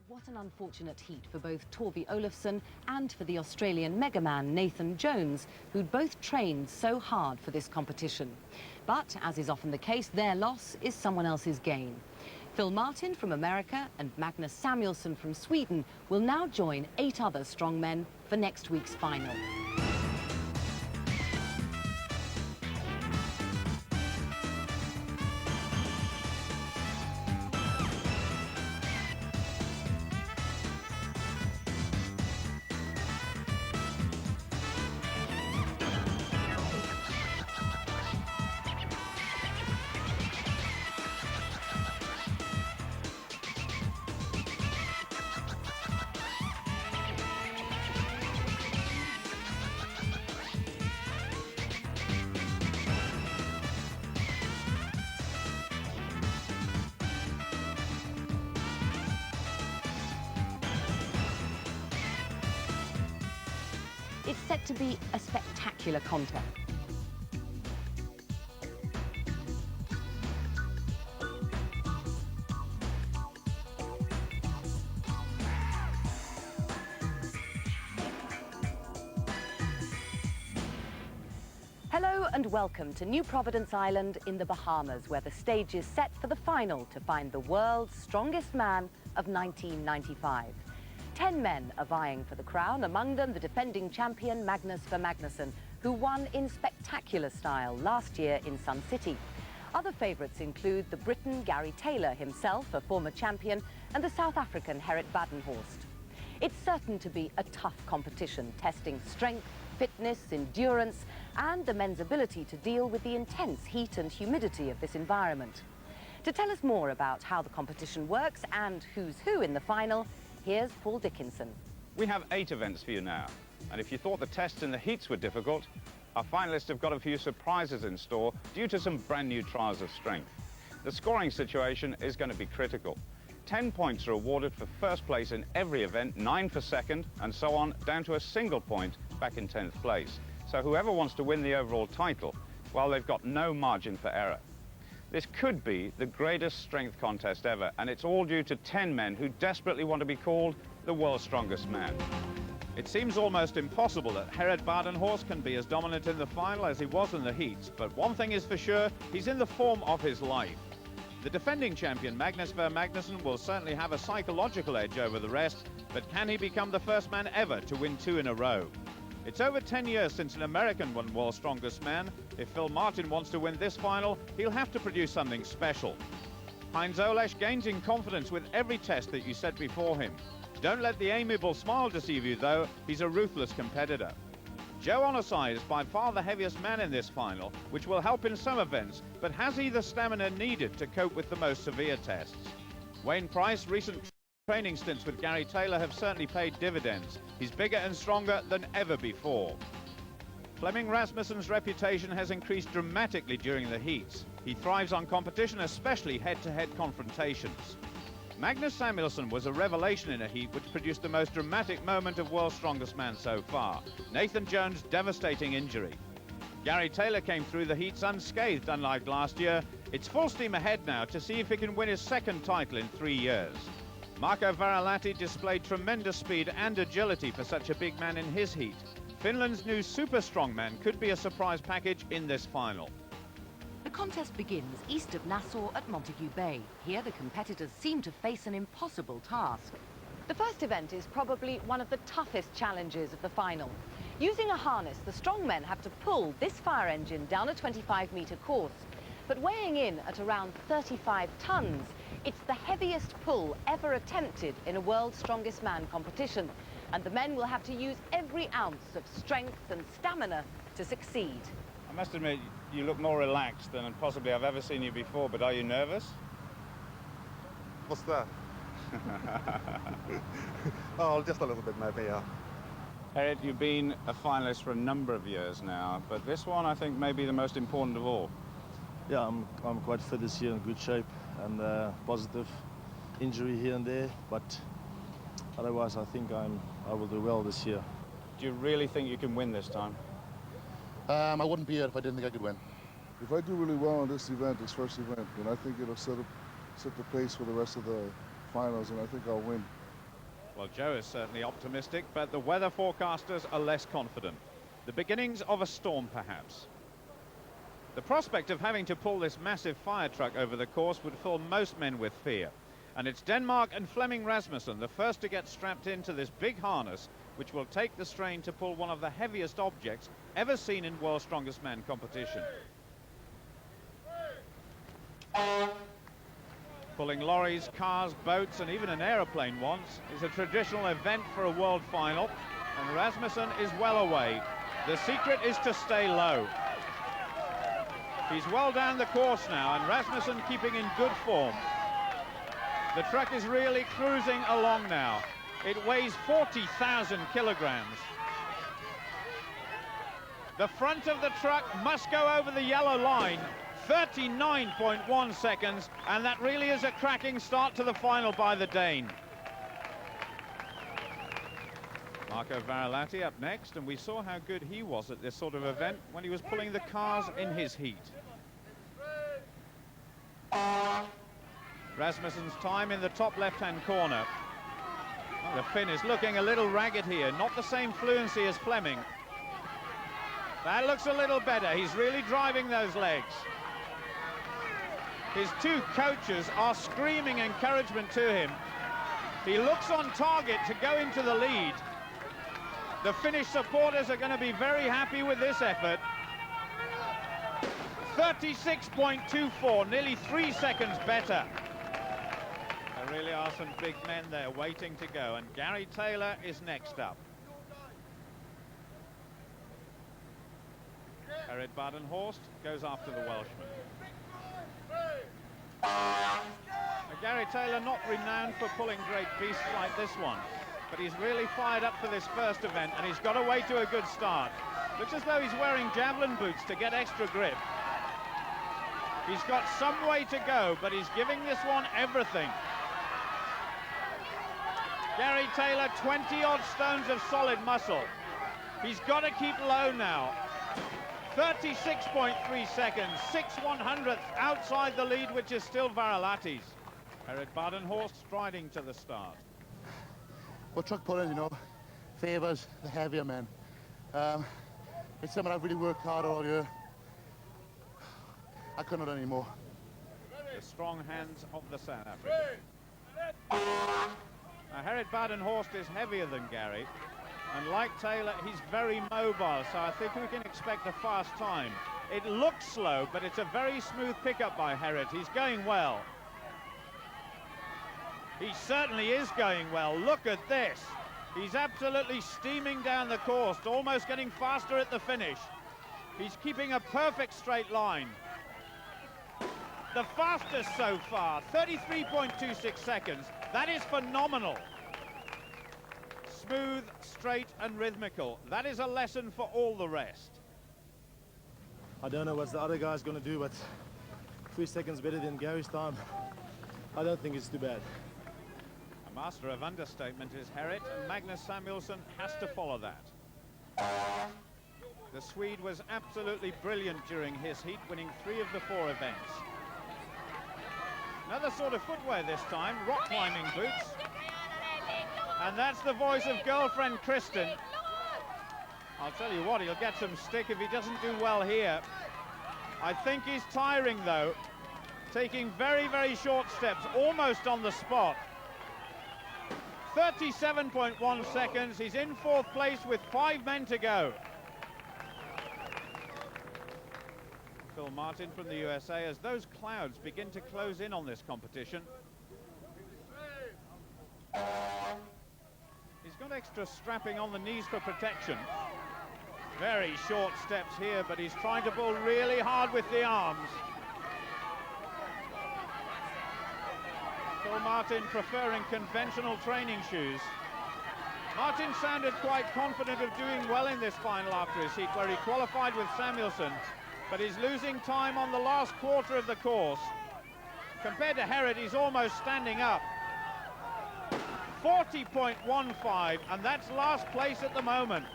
What an unfortunate heat for both Torby Olofsson and for the Australian megaman Nathan Jones, who'd both trained so hard for this competition. But, as is often the case, their loss is someone else's gain. Phil Martin from America and Magnus Samuelsson from Sweden will now join 8 other strongmen for next week's final. It's set to be a spectacular contest. Hello and welcome to New Providence Island in the Bahamas, where the stage is set for the final to find the world's strongest man of 1995. 10 men are vying for the crown, among them the defending champion Magnus Magnússon, who won in spectacular style last year in Sun City. Other favourites include the Briton Gary Taylor himself, a former champion, and the South African Gerrit Badenhorst. It's certain to be a tough competition, testing strength, fitness, endurance, and the men's ability to deal with the intense heat and humidity of this environment. To tell us more about how the competition works and who's who in the final, here's Paul Dickinson. We have 8 events for you now, and if you thought the tests in the heats were difficult, our finalists have got a few surprises in store due to some brand new trials of strength. The scoring situation is going to be critical. 10 points are awarded for first place in every event, 9 for second, and so on, down to a single point back in 10th place. So whoever wants to win the overall title, well, they've got no margin for error. This could be the greatest strength contest ever, and it's all due to 10 men who desperately want to be called the world's strongest man. It seems almost impossible that Gerrit Badenhorst can be as dominant in the final as he was in the heats, but one thing is for sure, he's in the form of his life. The defending champion Magnus Magnússon will certainly have a psychological edge over the rest, but can he become the first man ever to win 2 in a row? It's over 10 years since an American won World's Strongest Man. If Phil Martin wants to win this final, he'll have to produce something special. Heinz Ollesch gains in confidence with every test that you set before him. Don't let the amiable smile deceive you, though. He's a ruthless competitor. Joe Onosai is by far the heaviest man in this final, which will help in some events, but has he the stamina needed to cope with the most severe tests? Wayne Price, recent training stints with Gary Taylor have certainly paid dividends. He's bigger and stronger than ever before. Flemming Rasmussen's reputation has increased dramatically during the heats. He thrives on competition, especially head-to-head confrontations. Magnus Samuelsson was a revelation in a heat which produced the most dramatic moment of World's Strongest Man so far, Nathan Jones' devastating injury. Gary Taylor came through the heats unscathed, unlike last year. It's full steam ahead now to see if he can win his 2nd title in 3 years. Marco Varalahti displayed tremendous speed and agility for such a big man in his heat. Finland's new super strongman could be a surprise package in this final. The contest begins east of Nassau at Montague Bay. Here the competitors seem to face an impossible task. The first event is probably one of the toughest challenges of the final. Using a harness, the strongmen have to pull this fire engine down a 25-metre course. But weighing in at around 35 tons, it's the heaviest pull ever attempted in a World's Strongest Man competition, and the men will have to use every ounce of strength and stamina to succeed. I must admit, you look more relaxed than possibly I've ever seen you before, but are you nervous? What's that? Oh, just a little bit maybe, yeah. Gerrit, you've been a finalist for a number of years now, but this one I think may be the most important of all. Yeah, I'm quite fit this year, in good shape, and positive injury here and there, but otherwise I think I will do well this year. Do you really think you can win this time? I wouldn't be here if I didn't think I could win. If I do really well on this event, this first event, then I think it'll set the pace for the rest of the finals, and I think I'll win. Well, Joe is certainly optimistic, but the weather forecasters are less confident. The beginnings of a storm, perhaps. The prospect of having to pull this massive fire truck over the course would fill most men with fear. And it's Denmark and Flemming Rasmussen, the first to get strapped into this big harness, which will take the strain to pull one of the heaviest objects ever seen in World's Strongest Man competition. Pulling lorries, cars, boats and even an aeroplane once is a traditional event for a world final, and Rasmussen is well away. The secret is to stay low. He's well down the course now, and Rasmussen keeping in good form. The truck is really cruising along now. It weighs 40,000 kilograms. The front of the truck must go over the yellow line. 39.1 seconds, and that really is a cracking start to the final by the Dane. Marco Varalahti up next, and we saw how good he was at this sort of event when he was pulling the cars in his heat. Rasmussen's time in the top left-hand corner. The Finn is looking a little ragged here, not the same fluency as Flemming. That looks a little better. He's really driving those legs. His two coaches are screaming encouragement to him. He looks on target to go into the lead. The Finnish supporters are going to be very happy with this effort. 36.24, nearly 3 seconds better. There really are some big men there waiting to go, and Gary Taylor is next up. Gerrit Badenhorst goes after the Welshman. Gary Taylor not renowned for pulling great beasts like this one, but he's really fired up for this first event, and he's got away to a good start. Looks as though he's wearing javelin boots to get extra grip. He's got some way to go, but he's giving this one everything. Gary Taylor, 20-odd stones of solid muscle. He's got to keep low now. 36.3 seconds, 6/100ths outside the lead, which is still Varalahti's. Gerrit Badenhorst striding to the start. Well, truck pulling, you know, favours the heavier men. It's something I've really worked hard all year. I couldn't have done any more. The strong hands of the South African. Now, Gerrit Badenhorst is heavier than Gary, and like Taylor, he's very mobile, so I think we can expect a fast time. It looks slow, but it's a very smooth pickup by Gerrit. He's going well. He certainly is going well. Look at this. He's absolutely steaming down the course, almost getting faster at the finish. He's keeping a perfect straight line. The fastest so far, 33.26 seconds. That is phenomenal. Smooth, straight and rhythmical. That is a lesson for all the rest. I don't know what the other guy's going to do, but 3 seconds better than Gary's time. I don't think it's too bad. A master of understatement is Gerrit, and Magnus Samuelsson has to follow that. The Swede was absolutely brilliant during his heat, winning 3 of the 4 events. Another sort of footwear this time, rock climbing boots. And that's the voice of girlfriend Kristen. I'll tell you what, he'll get some stick if he doesn't do well here. I think he's tiring though, taking very, very short steps, almost on the spot. 37.1 seconds, he's in 4th place with 5 men to go. Phil Martin from the USA, as those clouds begin to close in on this competition. He's got extra strapping on the knees for protection. Very short steps here, but he's trying to pull really hard with the arms. Phil Martin preferring conventional training shoes. Martin sounded quite confident of doing well in this final after his heat, where he qualified with Samuelsson, but he's losing time on the last quarter of the course. Compared to Gerrit, he's almost standing up. 40.15, and that's last place at the moment.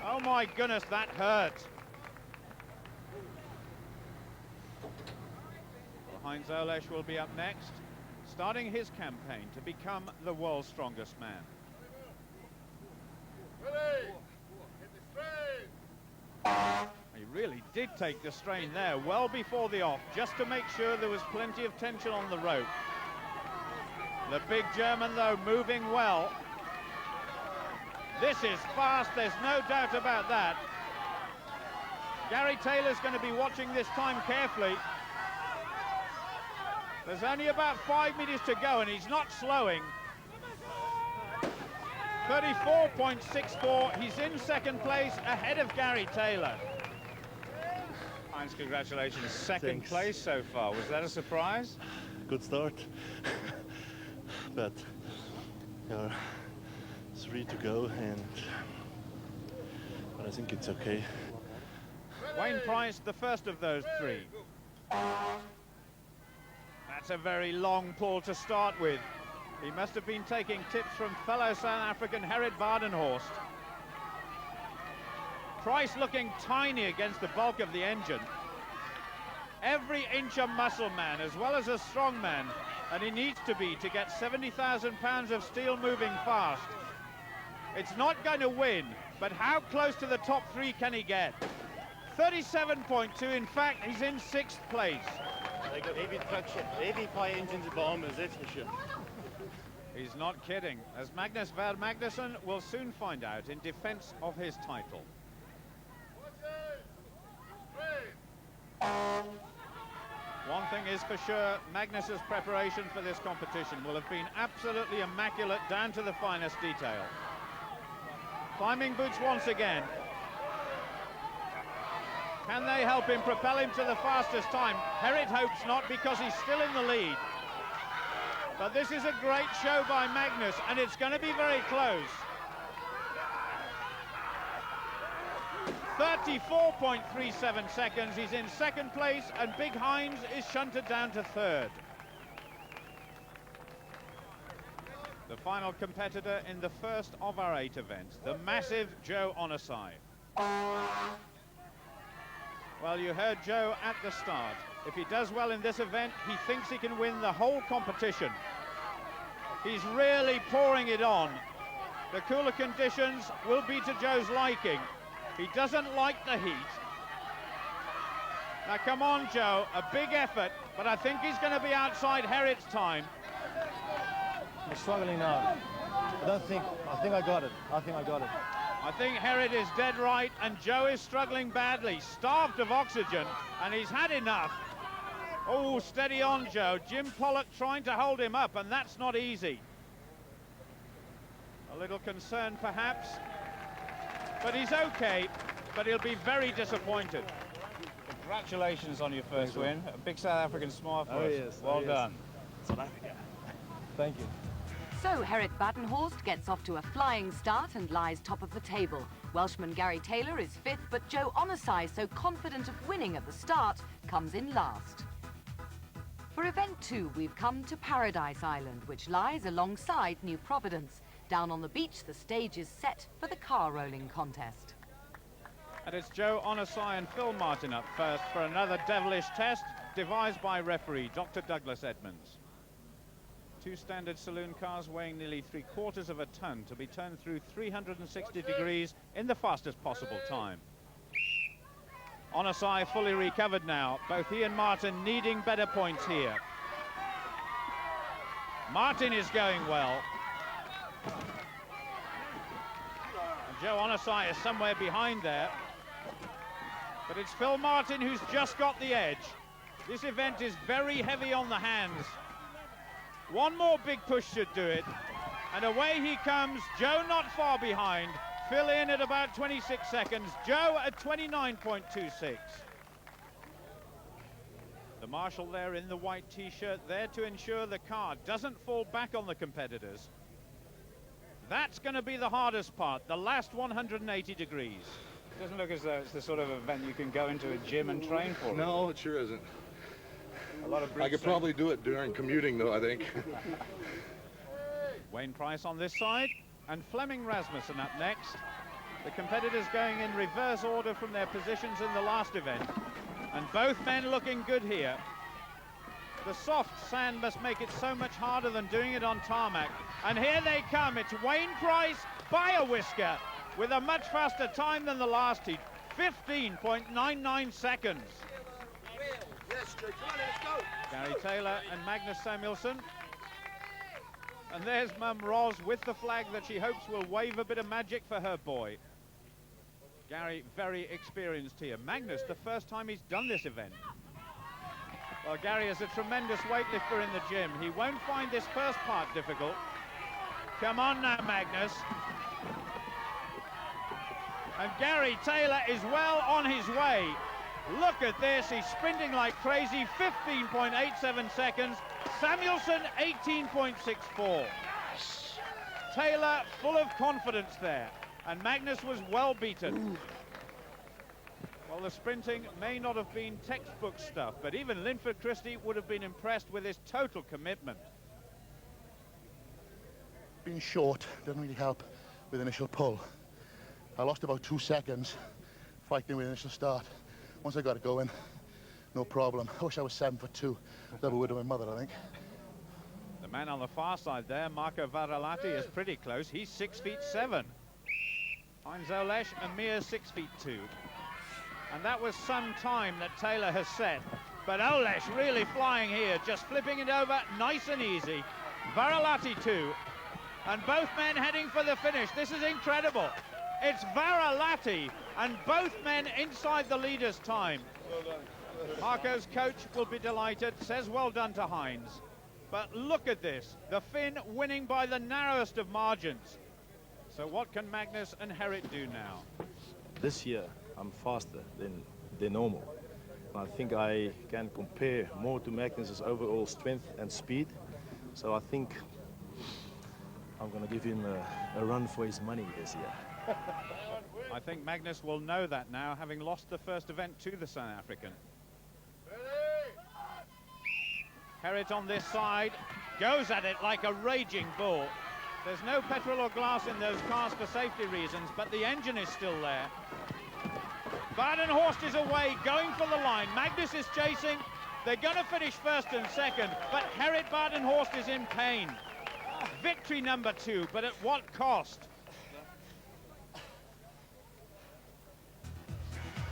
Oh my goodness, that hurt. Well, Heinz Ollesch will be up next, starting his campaign to become the world's strongest man. really did take the strain there well before the off, just to make sure there was plenty of tension on the rope. The big German, though, moving well. This is fast, there's no doubt about that. Gary Taylor's going to be watching this time carefully. There's only about 5 meters to go, and he's not slowing. 34.64, he's in second place, ahead of Gary Taylor. Heinz, congratulations, second Thanks. place so far. Was that a surprise? Good start. But yeah, 3 to go, but I think it's okay. Wayne Price, the first of those 3. That's a very long pull to start with. He must have been taking tips from fellow South African Gerrit Badenhorst. Price looking tiny against the bulk of the engine. Every inch a muscle man as well as a strong man, and he needs to be to get 70,000 pounds of steel moving fast. It's not going to win, but how close to the top 3 can he get? 37.2, in fact, he's in 6th place. He's not kidding, as Magnus Magnússon will soon find out in defense of his title. One thing is for sure, Magnus's preparation for this competition will have been absolutely immaculate down to the finest detail. Climbing boots once again. Can they help him propel him to the fastest time? Gerrit hopes not, because he's still in the lead. But this is a great show by Magnus, and it's going to be very close. 34.37 seconds, he's in second place, and Big Heinz is shunted down to 3rd. The final competitor in the first of our 8 events, the massive Joe Onosai. Well, you heard Joe at the start. If he does well in this event, he thinks he can win the whole competition. He's really pouring it on. The cooler conditions will be to Joe's liking. He doesn't like the heat. Now, come on, Joe, a big effort, but I think he's going to be outside Gerrit's time. I'm struggling now. I think I got it. I think Gerrit is dead right, and Joe is struggling badly, starved of oxygen, and he's had enough. Oh, steady on, Joe. Jim Pollock trying to hold him up, and that's not easy. A little concerned, perhaps. But he's okay, but he'll be very disappointed. Congratulations on your first win. A big South African smile for us. Yes. Well done. South Africa. Thank you. So Gerrit Badenhorst gets off to a flying start and lies top of the table. Welshman Gary Taylor is 5th, but Joe Onosai, so confident of winning at the start, comes in last. For event 2, we've come to Paradise Island, which lies alongside New Providence. Down on the beach, the stage is set for the car rolling contest. And it's Joe Onosai and Phil Martin up first for another devilish test devised by referee Dr. Douglas Edmonds. 2 standard saloon cars weighing nearly 3/4 of a ton to be turned through 360 degrees in the fastest possible time. Onosai fully recovered now, both he and Martin needing better points here. Martin is going well. And Joe Onosai is somewhere behind there. But it's Phil Martin who's just got the edge. This event is very heavy on the hands. One more big push should do it. And away he comes. Joe not far behind. Phil in at about 26 seconds. Joe at 29.26. The marshal there in the white t-shirt, there to ensure the car doesn't fall back on the competitors. That's going to be the hardest part, the last 180 degrees. It doesn't look as though it's the sort of event you can go into a gym and train for. No, it sure isn't. A lot of I could probably do it during commuting, though, I think. Wayne Price on this side, and Fleming Rasmussen up next. The competitors going in reverse order from their positions in the last event. And both men looking good here. The soft sand must make it so much harder than doing it on tarmac. And here they come. It's Wayne Price by a whisker with a much faster time than the last heat. 15.99 seconds. Gary Taylor and Magnus Samuelsson. And there's Mum Ros with the flag that she hopes will wave a bit of magic for her boy. Gary, very experienced here. Magnus, the first time he's done this event. Well, Gary is a tremendous weightlifter in the gym. He won't find this first part difficult. Come on now, Magnus. And Gary Taylor is well on his way. Look at this, he's sprinting like crazy, 15.87 seconds. Samuelsson, 18.64. Taylor full of confidence there, and Magnus was well beaten. Well, the sprinting may not have been textbook stuff, but even Linford Christie would have been impressed with his total commitment. Being short doesn't really help with initial pull. I lost about 2 seconds fighting with initial start. Once I got it going, no problem. I wish I was 7'2". That would have been my mother, I think. The man on the far side there, Marco Varalahti, is pretty close. He's 6'7". Finds Ollesch a mere 6'2". And that was some time that Taylor has set. But Ollesch really flying here, just flipping it over nice and easy. Varalahti too. And both men heading for the finish. This is incredible. It's Varalahti, and both men inside the leader's time. Marco's coach will be delighted, says well done to Heinz. But look at this, the Finn winning by the narrowest of margins. So what can Magnus and Herrit do now? This year, I'm faster than normal. I think I can compare more to Magnus's overall strength and speed. So I think I'm going to give him a run for his money this year. I think Magnus will know that now, having lost the first event to the South African. Herrit on this side, goes at it like a raging bull. There's no petrol or glass in those cars for safety reasons, but the engine is still there. Badenhorst is away, going for the line. Magnus is chasing. They're going to finish first and second, but Herrit Badenhorst is in pain. Victory number 2, but at what cost?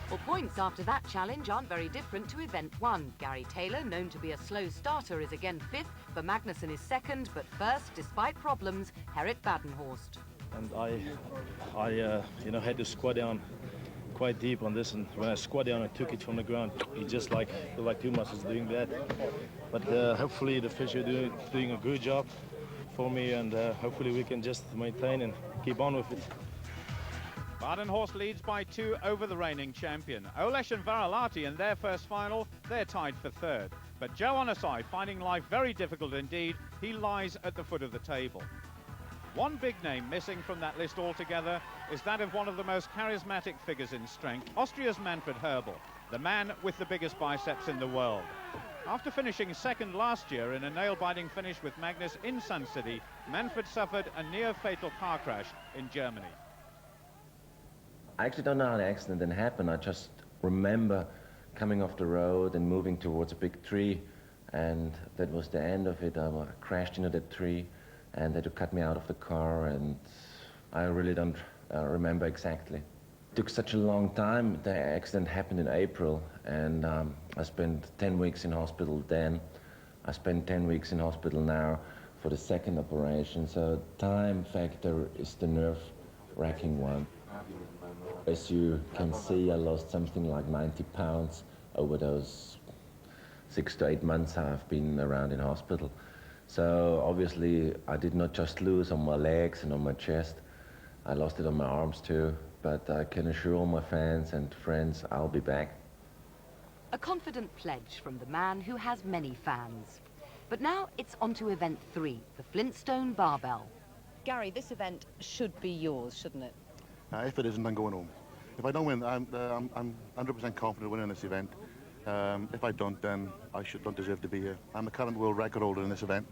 Well, points after that challenge aren't very different to event 1. Gary Taylor, known to be a slow starter, is again 5th, but Magnusson is 2nd, but first, despite problems, Herrit Badenhorst. And I had to squat down quite deep on this, and when I squat down, I took it from the ground. He just felt like two muscles doing that. But hopefully the physio doing a good job for me, and hopefully we can just maintain and keep on with it. Badenhorst leads by 2 over the reigning champion. Ollesch and Varalahti in their first final, they're tied for 3rd. But Joe Onosai finding life very difficult indeed. He lies at the foot of the table. One big name missing from that list altogether is that of one of the most charismatic figures in strength, Austria's Manfred Herbel, the man with the biggest biceps in the world. After finishing 2nd last year in a nail-biting finish with Magnus in Sun City, Manfred suffered a near-fatal car crash in Germany. I actually don't know how the accident then happened. I just remember coming off the road and moving towards a big tree, and that was the end of it. I crashed into that tree, and they had to cut me out of the car, and I really don't remember exactly. It took such a long time. The accident happened in April, and I spent 10 weeks in hospital then. I spent 10 weeks in hospital now for the 2nd operation, so time factor is the nerve-wracking one. As you can see, I lost something like 90 pounds over those 6 to 8 months I've been around in hospital. So obviously I did not just lose on my legs and on my chest, I lost it on my arms too, but I can assure all my fans and friends I'll be back. A confident pledge from the man who has many fans. But now it's on to event 3, the Flintstone Barbell. Gary, this event should be yours, shouldn't it? If it isn't, I'm going home. If I don't win, I'm 100% confident winning this event. If I don't, then I don't deserve to be here. I'm the current world record holder in this event,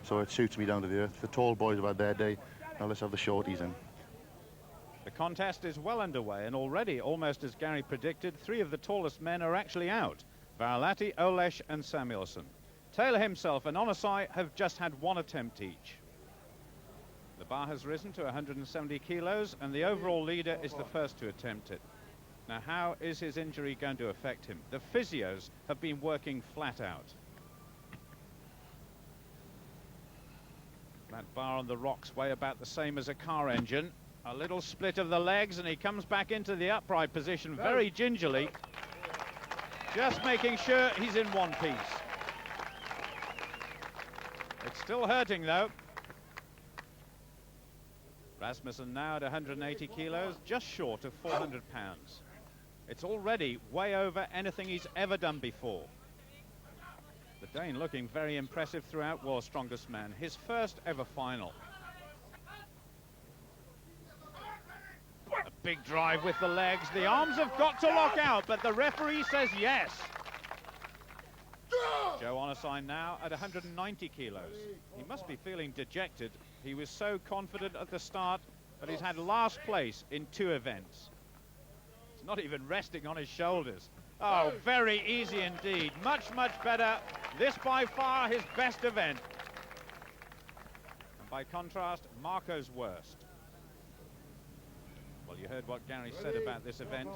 so it suits me down to the earth. The tall boys have had their day, now let's have the shorties in. The contest is well underway, and already, almost as Gary predicted, 3 of the tallest men are actually out. Varalahti, Ollesch and Samuelsson. Taylor himself and Onosai have just had 1 attempt each. The bar has risen to 170 kilos, and the overall leader is the first to attempt it. Now, how is his injury going to affect him? The physios have been working flat out. That bar on the rocks weigh about the same as a car engine. A little split of the legs, and he comes back into the upright position very gingerly, just making sure he's in one piece. It's still hurting, though. Rasmussen now at 180 kilos, just short of 400 pounds. It's already way over anything he's ever done before. The Dane looking very impressive throughout World's Strongest Man. His first ever final. A big drive with the legs. The arms have got to lock out, but the referee says yes. Joe Onosai now at 190 kilos. He must be feeling dejected. He was so confident at the start, but he's had last place in 2 events. It's not even resting on his shoulders. Oh, very easy indeed. Much, much better. This by far his best event. And by contrast, Marco's worst. Well, you heard what Gary said about this event.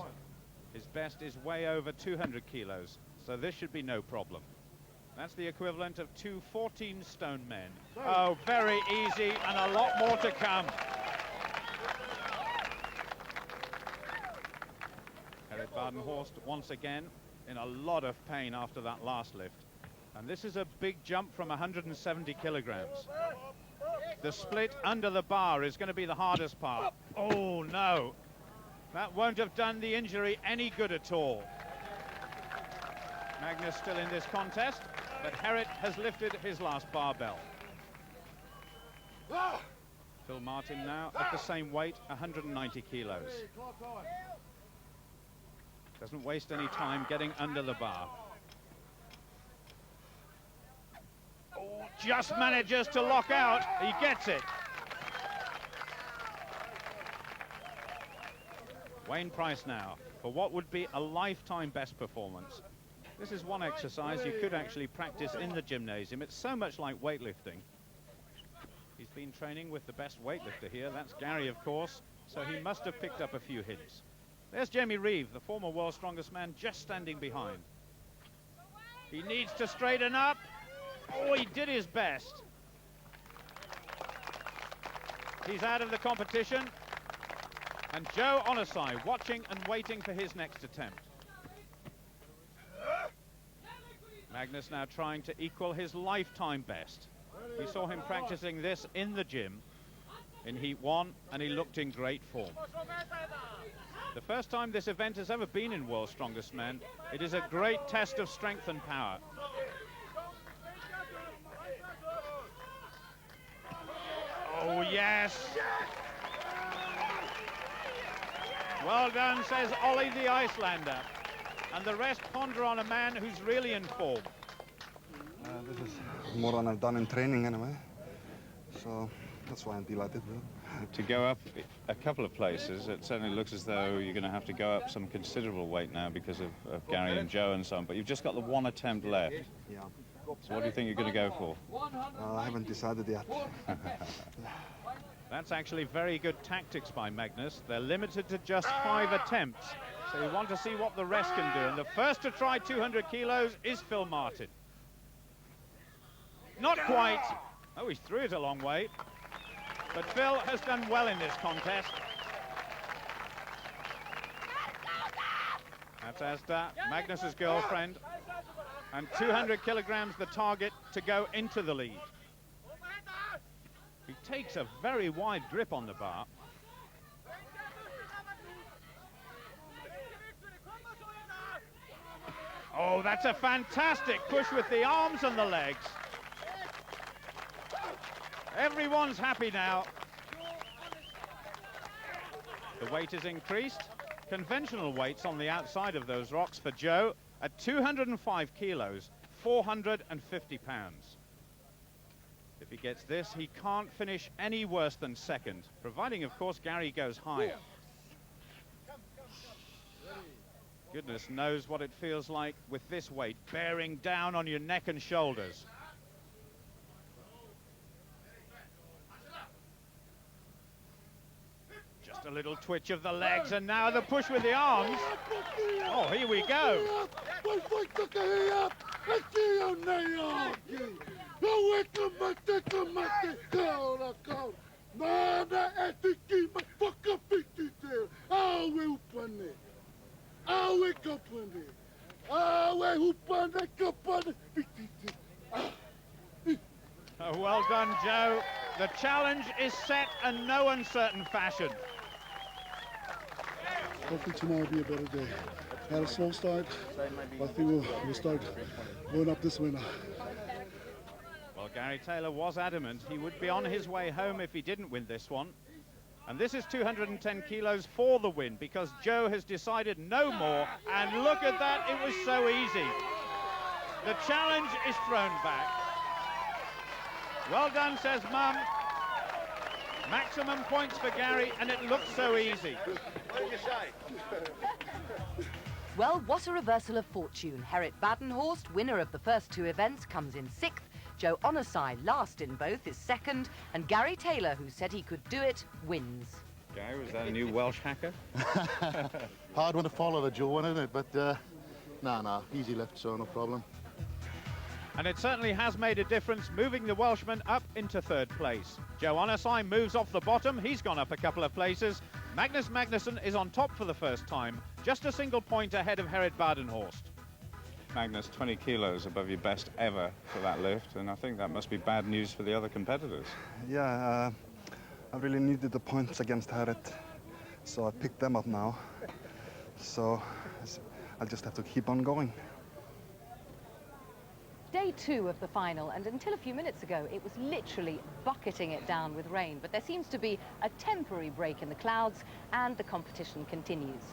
His best is way over 200 kilos, so this should be no problem. That's the equivalent of 2 14-stone men. Oh, very easy, and a lot more to come. Eric Badenhorst once again in a lot of pain after that last lift. And this is a big jump from 170 kilograms. The split under the bar is going to be the hardest part. Oh, no. That won't have done the injury any good at all. Magnus still in this contest, but Herritt has lifted his last barbell. Phil Martin now at the same weight, 190 kilos. Doesn't waste any time getting under the bar. Oh, just manages to lock out. He gets it. Wayne Price now for what would be a lifetime best performance. This is one exercise you could actually practice in the gymnasium. It's so much like weightlifting. He's been training with the best weightlifter here. That's Gary, of course, so he must have picked up a few hints. There's Jamie Reeve, the former World's Strongest Man, just standing behind. He needs to straighten up. Oh, he did his best. He's out of the competition. And Joe Onosai watching and waiting for his next attempt. Magnus now trying to equal his lifetime best. We saw him practicing this in the gym in Heat 1, and he looked in great form. The first time this event has ever been in World's Strongest Man, it is a great test of strength and power. Oh, yes! Well done, says Ollie the Icelander. And the rest ponder on a man who's really in form. This is more than I've done in training anyway. So that's why I'm delighted with it. To go up a couple of places, it certainly looks as though you're going to have to go up some considerable weight now because of Gary and Joe and so on, but you've just got the one attempt left. Yeah. So what do you think you're going to go for? I haven't decided yet. That's actually very good tactics by Magnus. They're limited to just 5 attempts, so you want to see what the rest can do. And the first to try 200 kilos is Phil Martin. Not quite. Oh, he threw it a long way. But Phil has done well in this contest. That's Asda, Magnus's girlfriend. And 200 kilograms the target to go into the lead. He takes a very wide grip on the bar. Oh, that's a fantastic push with the arms and the legs. Everyone's happy now. The weight is increased. Conventional weights on the outside of those rocks for Joe at 205 kilos, 450 pounds. If he gets this, he can't finish any worse than second, providing, of course, Gary goes higher. Goodness knows what it feels like with this weight bearing down on your neck and shoulders. Just A little twitch of the legs, and now the push with the arms. Oh, here we go. Oh, well done, Joe. The challenge is set and no uncertain fashion. Hopefully tomorrow will be a better day. Had a slow start, but I think we'll start going up this way now. Well, Gary Taylor was adamant he would be on his way home if he didn't win this one. And this is 210 kilos for the win, because Joe has decided no more. And look at that, it was so easy. The challenge is thrown back. Well done, says Mum. Maximum points for Gary, and it looks so easy. What do you say? Well, what a reversal of fortune. Gerrit Badenhorst, winner of the first two events, comes in 6th. Joe Onosai, last in both, is 2nd. And Gary Taylor, who said he could do it, wins. Gary, was that a new Welsh hacker? Hard one to follow, the Joe one, isn't it? But, nah, easy lift, so no problem. And it certainly has made a difference, moving the Welshman up into 3rd place. Joe Onosai moves off the bottom. He's gone up a couple of places. Magnus Magnusson is on top for the first time, just a single point ahead of Gerrit Badenhorst. Magnus, 20 kilos above your best ever for that lift, and I think that must be bad news for the other competitors. Yeah, I really needed the points against Gerrit, so I picked them up now. So I'll just have to keep on going. Day 2 of the final, and until a few minutes ago, it was literally bucketing it down with rain. But there seems to be a temporary break in the clouds, and the competition continues.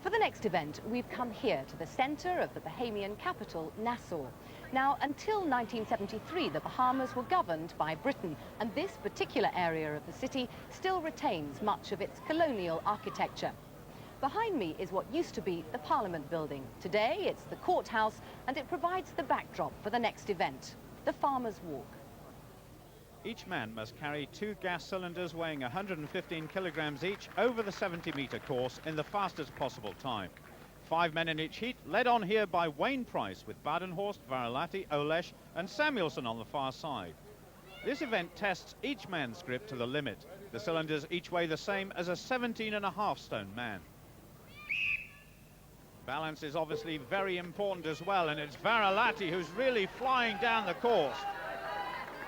For the next event, we've come here to the centre of the Bahamian capital, Nassau. Now, until 1973, the Bahamas were governed by Britain, and this particular area of the city still retains much of its colonial architecture. Behind me is what used to be the Parliament building. Today, it's the courthouse, and it provides the backdrop for the next event, the Farmers' Walk. Each man must carry 2 gas cylinders weighing 115 kilograms each over the 70-metre course in the fastest possible time. 5 men in each heat, led on here by Wayne Price, with Badenhorst, Varalahti, Ollesch and Samuelsson on the far side. This event tests each man's grip to the limit. The cylinders each weigh the same as a 17.5 stone man. Balance is obviously very important as well, and it's Varalahti who's really flying down the course.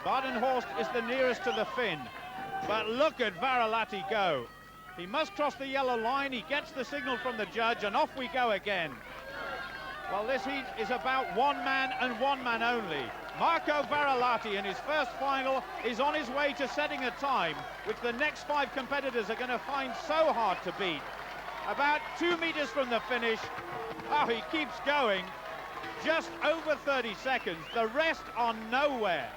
Badenhorst is the nearest to the fin, but look at Varalahti go. He must cross the yellow line, he gets the signal from the judge, and off we go again. Well, this heat is about one man and one man only. Marco Varalahti in his first final is on his way to setting a time which the next 5 competitors are going to find so hard to beat. About 2 meters from the finish. Oh, he keeps going. Just over 30 seconds. The rest are nowhere.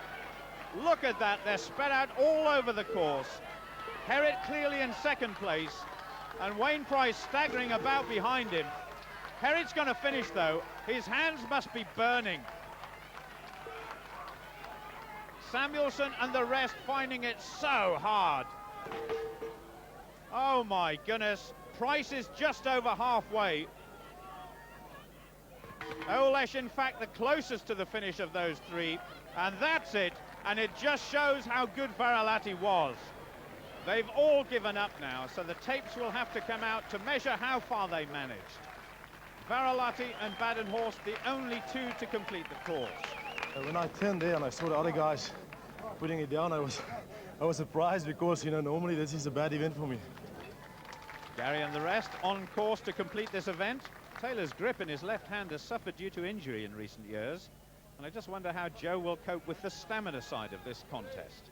Look at that. They're spread out all over the course. Gerrit clearly in 2nd place, and Wayne Price staggering about behind him. Gerrit's going to finish, though. His hands must be burning. Samuelsson and the rest finding it so hard. Oh, my goodness. Price is just over halfway. Ollesch, in fact, the closest to the finish of those 3. And that's it. And it just shows how good Varalahti was. They've all given up now, so the tapes will have to come out to measure how far they managed. Varalahti and Badenhorst, the only 2 to complete the course. When I turned there and I saw the other guys putting it down, I was surprised, because, you know, normally this is a bad event for me. Gary and the rest on course to complete this event. Taylor's grip in his left hand has suffered due to injury in recent years, and I just wonder how Joe will cope with the stamina side of this contest.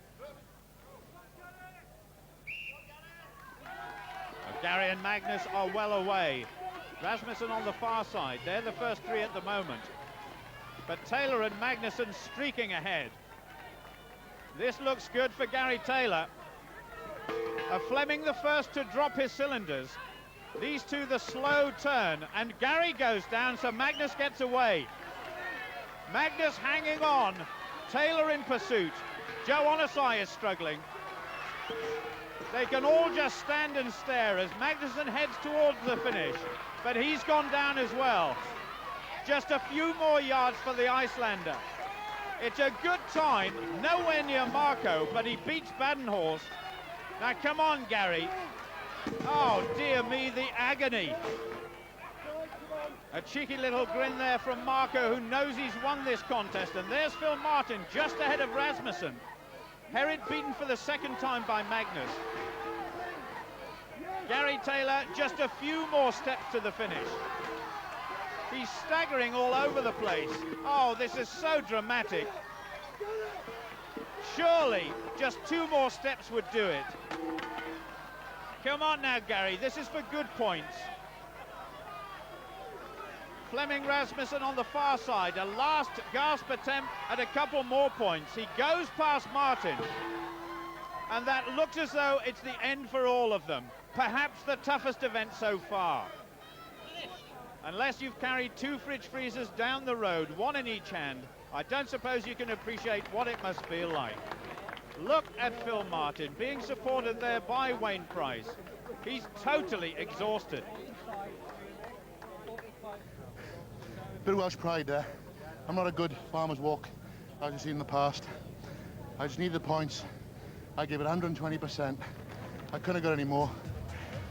Now, Gary and Magnus are well away. Rasmussen on the far side. They're the first 3 at the moment. But Taylor and Magnusson streaking ahead. This looks good for Gary Taylor. Fleming the first to drop his cylinders. These 2 the slow turn, and Gary goes down, so Magnus gets away. Magnus hanging on. Taylor in pursuit. Joe Onosai is struggling. They can all just stand and stare as Magnússon heads towards the finish, but he's gone down as well. Just a few more yards for the Icelander. It's a good time, nowhere near Marco, but he beats Badenhorst. Now come on, Gary. Oh dear me, the agony. A cheeky little grin there from Marco, who knows he's won this contest, and there's Phil Martin just ahead of Rasmussen. Herod beaten for the second time by Magnus. Gary Taylor just a few more steps to the finish. He's staggering all over the place. Oh, this is so dramatic. Surely just 2 more steps would do it. Come on now, Gary, this is for good points. Flemming Rasmussen on the far side, a last gasp attempt at a couple more points. He goes past Martin, and that looks as though it's the end for all of them. Perhaps the toughest event so far. Unless you've carried 2 fridge freezers down the road, 1 in each hand, I don't suppose you can appreciate what it must feel like. Look at Phil Martin being supported there by Wayne Price. He's totally exhausted. Bit of Welsh pride there. I'm not a good farmer's walk, as you've seen in the past. I just needed the points. I gave it 120%. I couldn't have got any more.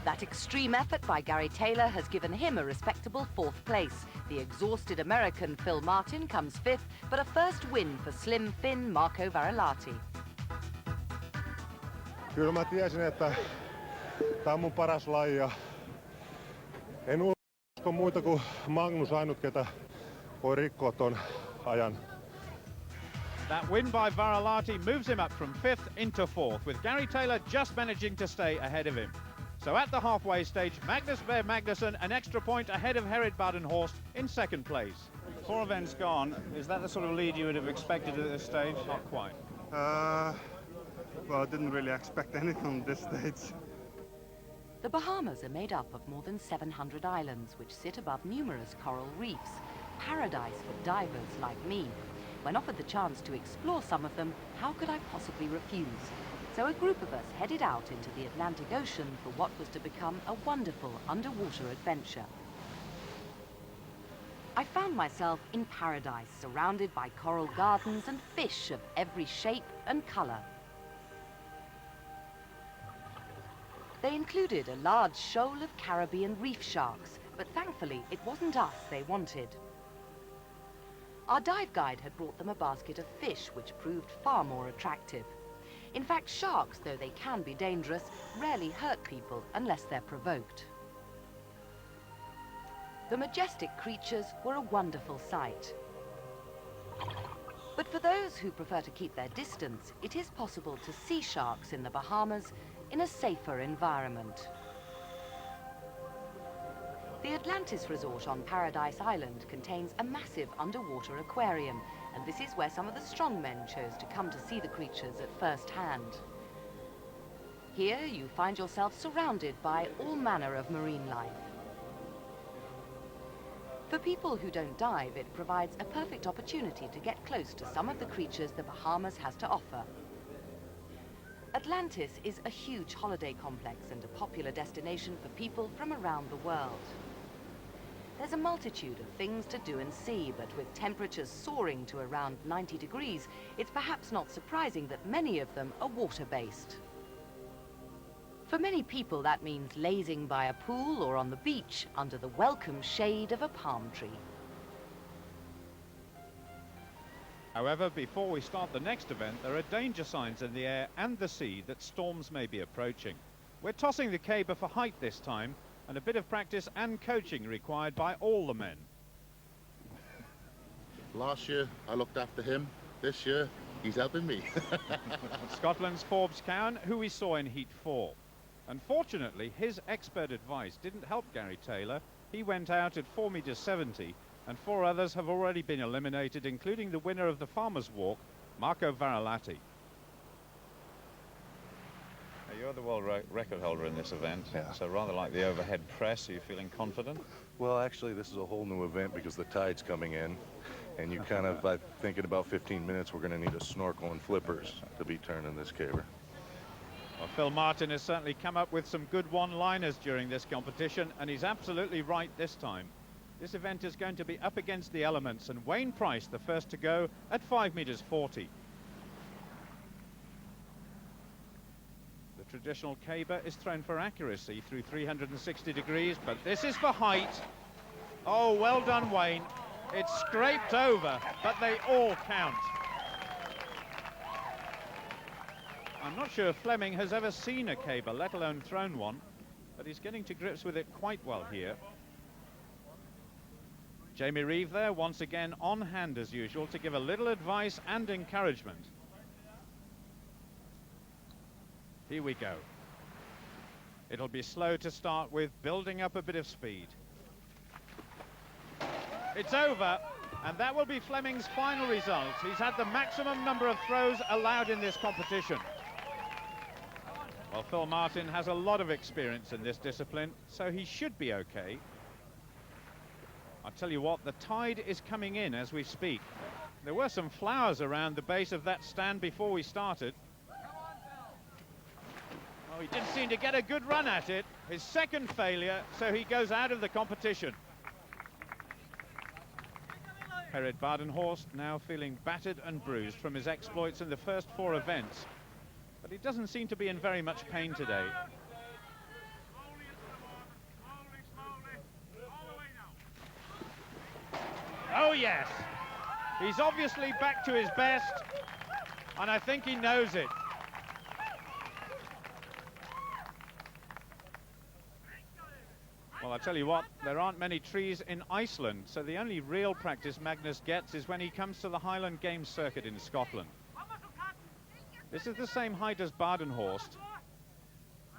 That extreme effort by Gary Taylor has given him a respectable 4th place. The exhausted American Phil Martin comes 5th, but a first win for slim Finn Marco Varalahti. Kyllä mä tiesin, että tää on mun paras laji ja en usko muita kuin Magnus ainut, ketä voi rikkoa ton ajan. That win by Varalahti moves him up from 5th into 4th, with Gary Taylor just managing to stay ahead of him. So at the halfway stage, Magnus Magnússon an extra point ahead of Herod Badenhorst in 2nd place. 4 events gone, is that the sort of lead you would have expected at this stage? Not quite. Well, I didn't really expect anything on this stage. The Bahamas are made up of more than 700 islands which sit above numerous coral reefs, paradise for divers like me. When offered the chance to explore some of them, how could I possibly refuse? So a group of us headed out into the Atlantic Ocean for what was to become a wonderful underwater adventure. I found myself in paradise, surrounded by coral gardens and fish of every shape and colour. They included a large shoal of Caribbean reef sharks, but thankfully it wasn't us they wanted. Our dive guide had brought them a basket of fish, which proved far more attractive. In fact, sharks, though they can be dangerous, rarely hurt people unless they're provoked. The majestic creatures were a wonderful sight. But for those who prefer to keep their distance, it is possible to see sharks in the Bahamas in a safer environment. The Atlantis resort on Paradise Island contains a massive underwater aquarium, and this is where some of the strong men chose to come to see the creatures at first hand. Here you find yourself surrounded by all manner of marine life. For people who don't dive, it provides a perfect opportunity to get close to some of the creatures the Bahamas has to offer. Atlantis is a huge holiday complex and a popular destination for people from around the world. There's a multitude of things to do and see, but with temperatures soaring to around 90 degrees, it's perhaps not surprising that many of them are water-based. For many people, that means lazing by a pool or on the beach under the welcome shade of a palm tree. However, before we start the next event, there are danger signs in the air and the sea that storms may be approaching. We're tossing the caber for height this time, and a bit of practice and coaching required by all the men. Last year, I looked after him. This year, he's helping me. Scotland's Forbes Cowan, who we saw in Heat 4. Unfortunately, his expert advice didn't help Gary Taylor. He went out at 4 meters 70, and 4 others have already been eliminated, including the winner of the Farmer's Walk, Marco Varalahti. You're the world record holder in this event, so rather like the overhead press, are you feeling confident? Well, actually, this is a whole new event because the tide's coming in, and you kind of, I think in about 15 minutes, we're going to need a snorkel and flippers to be turning this caber. Well, Phil Martin has certainly come up with some good one-liners during this competition, and he's absolutely right this time. This event is going to be up against the elements, and Wayne Price, the first to go, at 5 meters 40. The traditional caber is thrown for accuracy through 360 degrees, but this is for height. Oh, well done, Wayne. It's scraped over, but they all count. I'm not sure Fleming has ever seen a caber, let alone thrown one, but he's getting to grips with it quite well here. Jamie Reeve there, once again on hand as usual, to give a little advice and encouragement. Here we go. It'll be slow to start with, building up a bit of speed. It's over, and that will be Fleming's final result. He's had the maximum number of throws allowed in this competition. Well, Phil Martin has a lot of experience in this discipline, so he should be okay. I'll tell you what, the tide is coming in as we speak. There were some flowers around the base of that stand before we started. Oh, he didn't seem to get a good run at it. His second failure, so he goes out of the competition. Gerrit Badenhorst now feeling battered and bruised from his exploits in the first 4 events. But he doesn't seem to be in very much pain today. Oh, yes. He's obviously back to his best, and I think he knows it. Well, I tell you what, there aren't many trees in Iceland, so the only real practice Magnus gets is when he comes to the Highland Games circuit in Scotland. This is the same height as Badenhorst.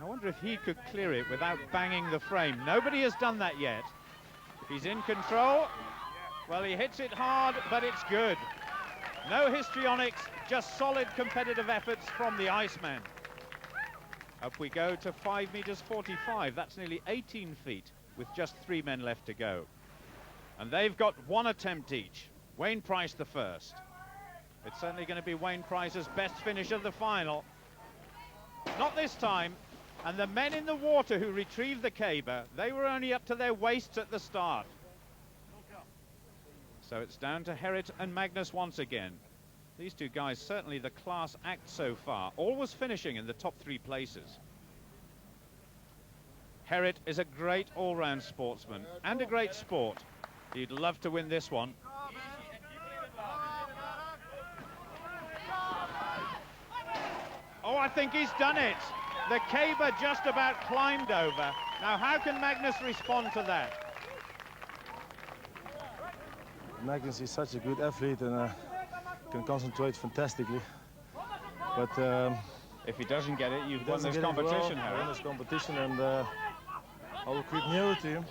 I wonder if he could clear it without banging the frame. Nobody has done that yet. He's in control. Well, he hits it hard, but it's good. No histrionics, just solid competitive efforts from the Iceman. Up we go to 5 meters 45. That's nearly 18 feet with just 3 men left to go. And they've got 1 attempt each. Wayne Price the first. It's certainly going to be Wayne Price's best finish of the final. Not this time. And the men in the water who retrieved the caber, they were only up to their waists at the start. So it's down to Gerrit and Magnus once again. These two guys, certainly the class act so far, always finishing in the top 3 places. Gerrit is a great all-round sportsman and a great sport. He'd love to win this one. Oh, I think he's done it. The caber just about climbed over. Now, how can Magnus respond to that? Magnus is such a good athlete and can concentrate fantastically. But if he doesn't get it, you've won this competition, Harry. Won this competition, and I will creep nearer to him.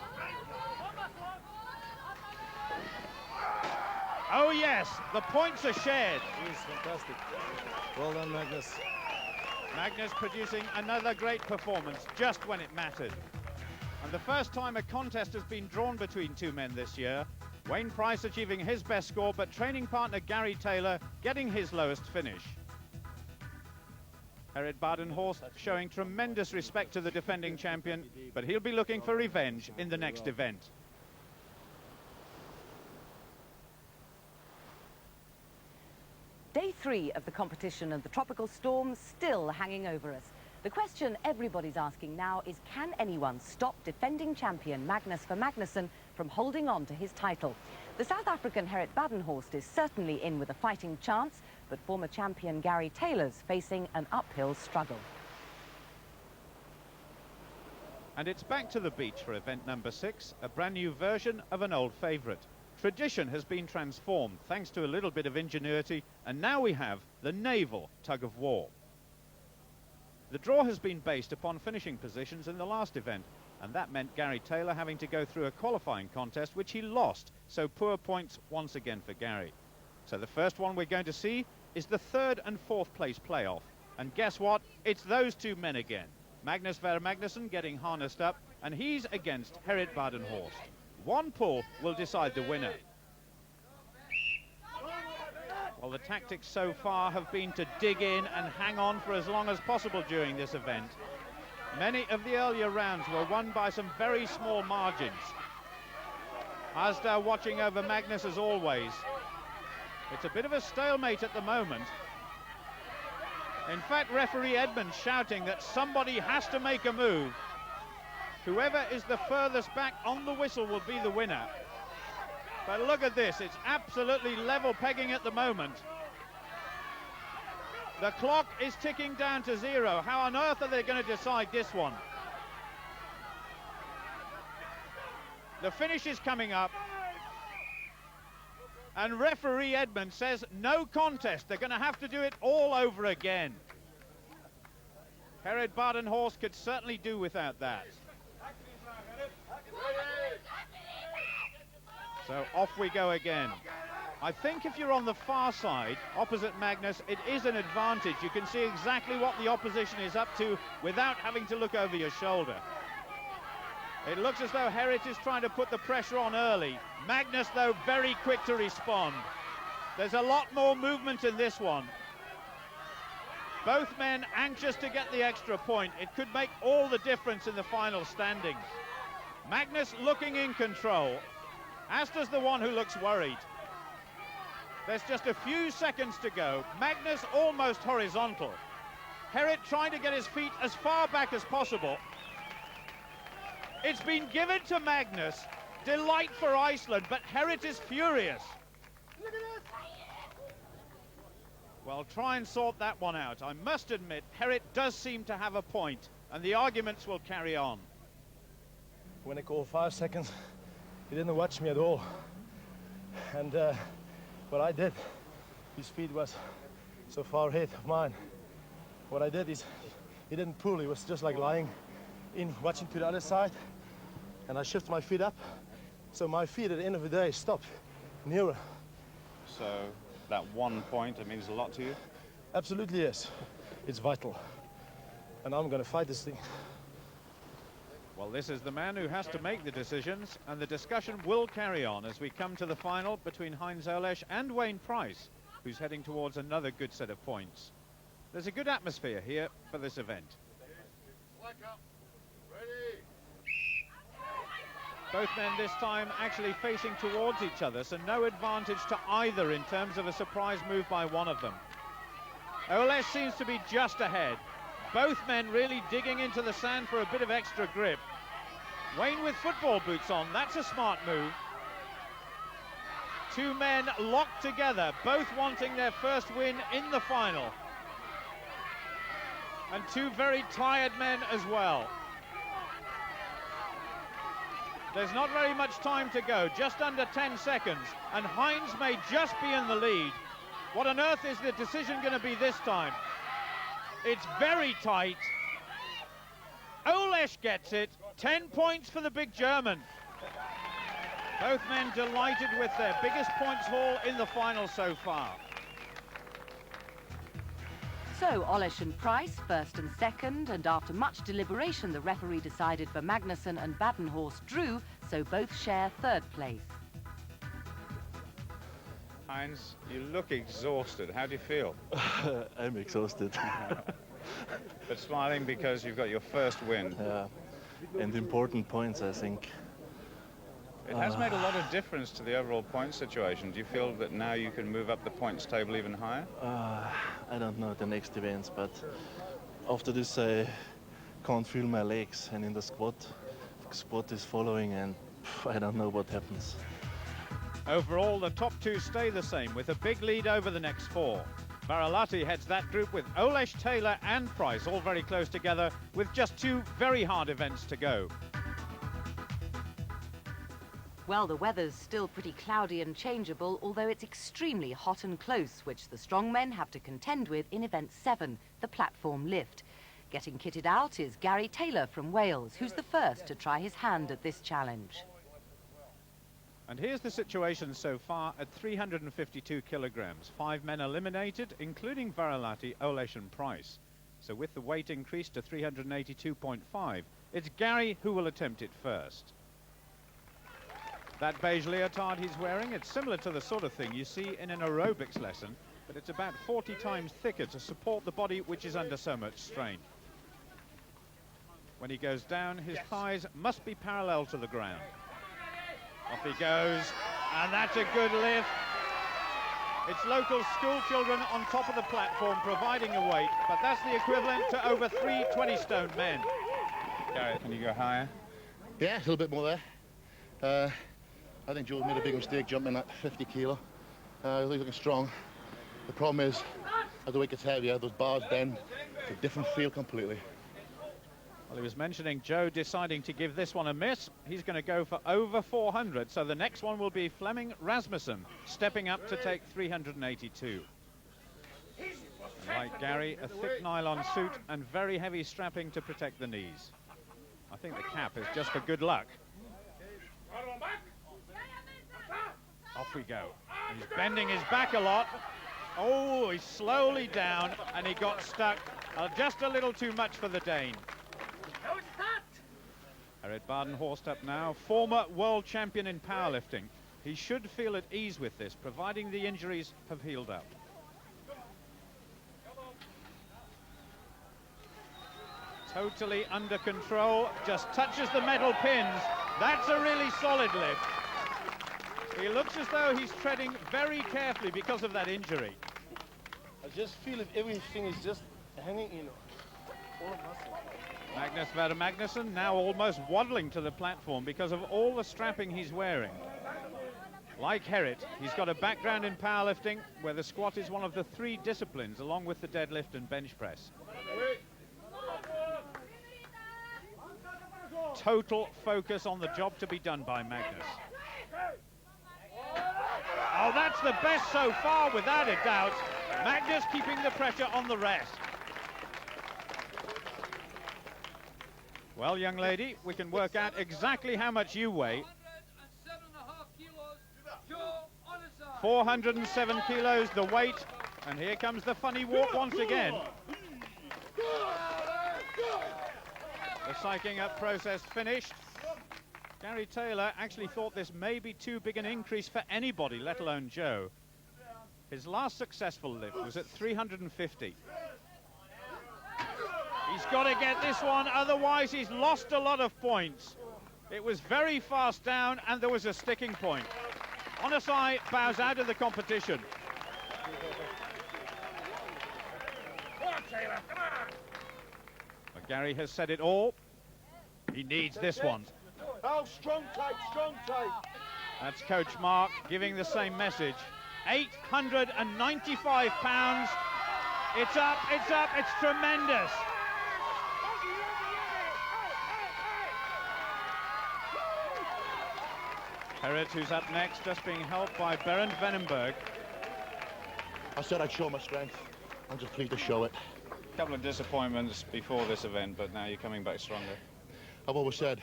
Oh yes, the points are shared. He's fantastic. Well done, Magnus. Magnus producing another great performance just when it mattered. And the first time a contest has been drawn between 2 men this year. Wayne Price achieving his best score, but training partner Gary Taylor getting his lowest finish. Gerrit Badenhorst showing tremendous respect to the defending champion, but he'll be looking for revenge in the next event. Day 3 of the competition and the tropical storm still hanging over us. The question everybody's asking now is, can anyone stop defending champion Magnus Magnusson from holding on to his title? The South African Gerrit Badenhorst is certainly in with a fighting chance, but former champion Gary Taylor's facing an uphill struggle. And it's back to the beach for event number 6, a brand new version of an old favourite. Tradition has been transformed thanks to a little bit of ingenuity, and now we have the naval tug of war. The draw has been based upon finishing positions in the last event, and that meant Gary Taylor having to go through a qualifying contest which he lost, so poor points once again for Gary. So the first one we're going to see is the 3rd and 4th place playoff, and guess what? It's those 2 men again. Magnus Magnusson getting harnessed up, and he's against Gerrit Badenhorst. One pull will decide the winner. Well, the tactics so far have been to dig in and hang on for as long as possible during this event. Many of the earlier rounds were won by some very small margins. Asda watching over Magnus as always. It's a bit of a stalemate at the moment. In fact, referee Edmund shouting that somebody has to make a move. Whoever is the furthest back on the whistle will be the winner. But look at this, it's absolutely level pegging at the moment. The clock is ticking down to 0. How on earth are they going to decide this one? The finish is coming up. And referee Edmund says no contest. They're going to have to do it all over again. Gerrit Badenhorst could certainly do without that. So off we go again. I think if you're on the far side, opposite Magnus, it is an advantage. You can see exactly what the opposition is up to without having to look over your shoulder. It looks as though Gerrit is trying to put the pressure on early. Magnus, though, very quick to respond. There's a lot more movement in this one. Both men anxious to get the extra point. It could make all the difference in the final standings. Magnus looking in control. Asta's the one who looks worried. There's just a few seconds to go. Magnus almost horizontal. Gerrit trying to get his feet as far back as possible. It's been given to Magnus. Delight for Iceland, but Gerrit is furious. Well, try and sort that one out. I must admit, Gerrit does seem to have a point, and the arguments will carry on. When I called 5 seconds, he didn't watch me at all. And what I did, his feet was so far ahead of mine. What I did is, he didn't pull, he was just like lying in, watching to the other side. And I shifted my feet up, so my feet at the end of the day stopped nearer. So that 1 point, it means a lot to you? Absolutely, yes. It's vital. And I'm going to fight this thing. Well, this is the man who has to make the decisions, and the discussion will carry on as we come to the final between Heinz Ollesch and Wayne Price, who's heading towards another good set of points. There's a good atmosphere here for this event. Both men this time actually facing towards each other, so no advantage to either in terms of a surprise move by one of them. Ollesch seems to be just ahead. Both men really digging into the sand for a bit of extra grip. Wayne with football boots on, that's a smart move. Two men locked together, both wanting their first win in the final. And two very tired men as well. There's not very much time to go, just under 10 seconds, and Heinz may just be in the lead. What on earth is the decision going to be this time? It's very tight. Ollesch gets it. 10 points for the big German. Both men delighted with their biggest points haul in the final so far. So Ollesch and Price, first and second, and after much deliberation, the referee decided for Magnusson and Badenhorst drew, so both share third place. Heinz, you look exhausted. How do you feel? I'm exhausted. But smiling because you've got your first win. Yeah, and important points, I think. It has made a lot of difference to the overall point situation. Do you feel that now you can move up the points table even higher? I don't know the next events, but after this I can't feel my legs, and in the squat is following, and I don't know what happens. Overall, the top two stay the same, with a big lead over the next four. Varalahti heads that group with Ollesch, Taylor and Price all very close together, with just two very hard events to go. Well, the weather's still pretty cloudy and changeable, although it's extremely hot and close, which the strong men have to contend with in event 7, the platform lift. Getting kitted out is Gary Taylor from Wales, who's the first to try his hand at this challenge. And here's the situation so far at 352 kilograms. 5 men eliminated, including Varalahti, Ollesch and Price. So with the weight increased to 382.5, it's Gary who will attempt it first. That beige leotard he's wearing, it's similar to the sort of thing you see in an aerobics lesson. but it's about 40 times thicker to support the body which is under so much strain. When he goes down, his thighs must be parallel to the ground. Off he goes, and that's a good lift. It's local school children on top of the platform providing a weight, but that's the equivalent to over 3 20-stone men. Garrett, can you go higher? Yeah, a little bit more there. I think Joe's made a big mistake jumping at 50 kilo. He's looking strong. The problem is, as the weight gets heavier, those bars bend. It's a different feel completely. Well, he was mentioning Joe deciding to give this one a miss. He's going to go for over 400, so the next one will be Flemming Rasmussen, stepping up to take 382. And like Gary, a thick nylon suit and very heavy strapping to protect the knees. I think the cap is just for good luck. Off we go. He's bending his back a lot. Oh, he's slowly down, and he got stuck just a little too much for the Dane. Gerrit Badenhorst up now, former world champion in powerlifting. He should feel at ease with this, providing the injuries have healed up. Totally under control, just touches the metal pins. That's a really solid lift. He looks as though he's treading very carefully because of that injury. I just feel if everything is just hanging in all muscle. Magnus Magnusson now almost waddling to the platform because of all the strapping he's wearing. Like Gerrit, he's got a background in powerlifting where the squat is one of the 3 disciplines along with the deadlift and bench press. Total focus on the job to be done by Magnus. Oh, that's the best so far, without a doubt. Magnus keeping the pressure on the rest. Well, young lady, we can work out exactly how much you weigh. 407 kilos, the weight. And here comes the funny walk once again. The psyching up process finished. Gary Taylor actually thought this may be too big an increase for anybody, let alone Joe. His last successful lift was at 350. He's got to get this one, otherwise he's lost a lot of points. It was very fast down and there was a sticking point. Onosai bows out of the competition. But Gary has said it all. He needs this one. Oh, strong tight, strong tight. That's Coach Mark giving the same message. 895 pounds. It's up, it's tremendous. Gerrit, who's up next, just being helped by Berend Venenberg. I said I'd show my strength. I'm just pleased to show it. A couple of disappointments before this event, but now you're coming back stronger. I've always said,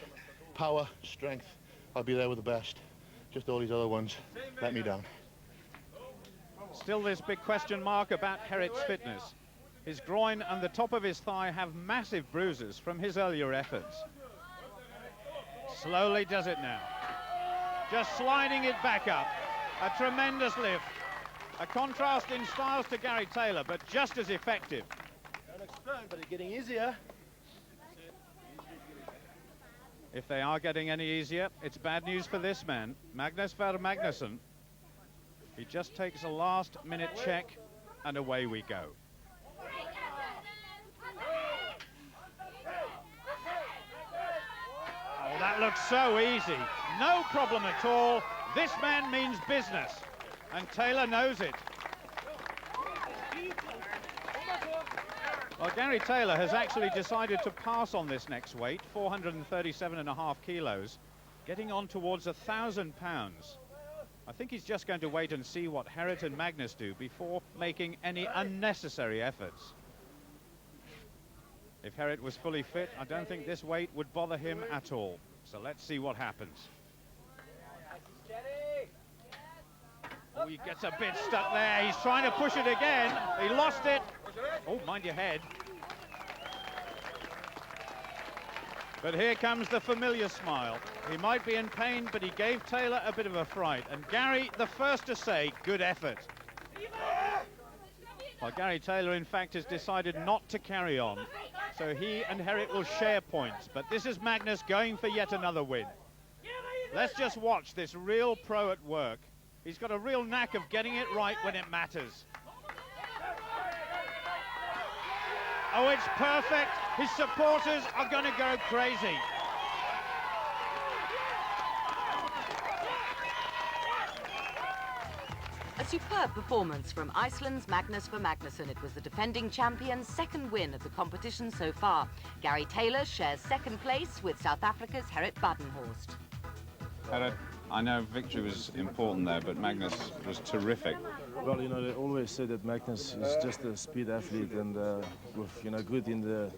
power, strength, I'll be there with the best. Just all these other ones let me down. Still this big question mark about Gerrit's fitness. His groin and the top of his thigh have massive bruises from his earlier efforts. Slowly does it now. Just sliding it back up. A tremendous lift. A contrast in styles to Gary Taylor, but just as effective. But it's getting easier. If they are getting any easier, it's bad news for this man, Magnus Magnusson. He just takes a last-minute check, and away we go. Oh, that looks so easy. No problem at all. This man means business, and Taylor knows it. Well, Gary Taylor has actually decided to pass on this next weight, 437.5 kilos, getting on towards 1,000 pounds. I think he's just going to wait and see what Gerrit and Magnus do before making any unnecessary efforts. If Gerrit was fully fit, I don't think this weight would bother him at all. So let's see what happens. Oh, he gets a bit stuck there. He's trying to push it again. He lost it. Oh, mind your head. But here comes the familiar smile. He might be in pain, but he gave Taylor a bit of a fright. And Gary, the first to say, good effort. Well, Gary Taylor, in fact, has decided not to carry on. So he and Herrick will share points. But this is Magnus going for yet another win. Let's just watch this real pro at work. He's got a real knack of getting it right when it matters. Oh, it's perfect. His supporters are going to go crazy. A superb performance from Iceland's Magnus for Magnusson. It was the defending champion's second win of the competition so far. Gary Taylor shares second place with South Africa's Herrick Badenhorst. Herrick, I know victory was important there, but Magnus was terrific. Well, you know, they always say that Magnus is just a speed athlete and with, you know, good in the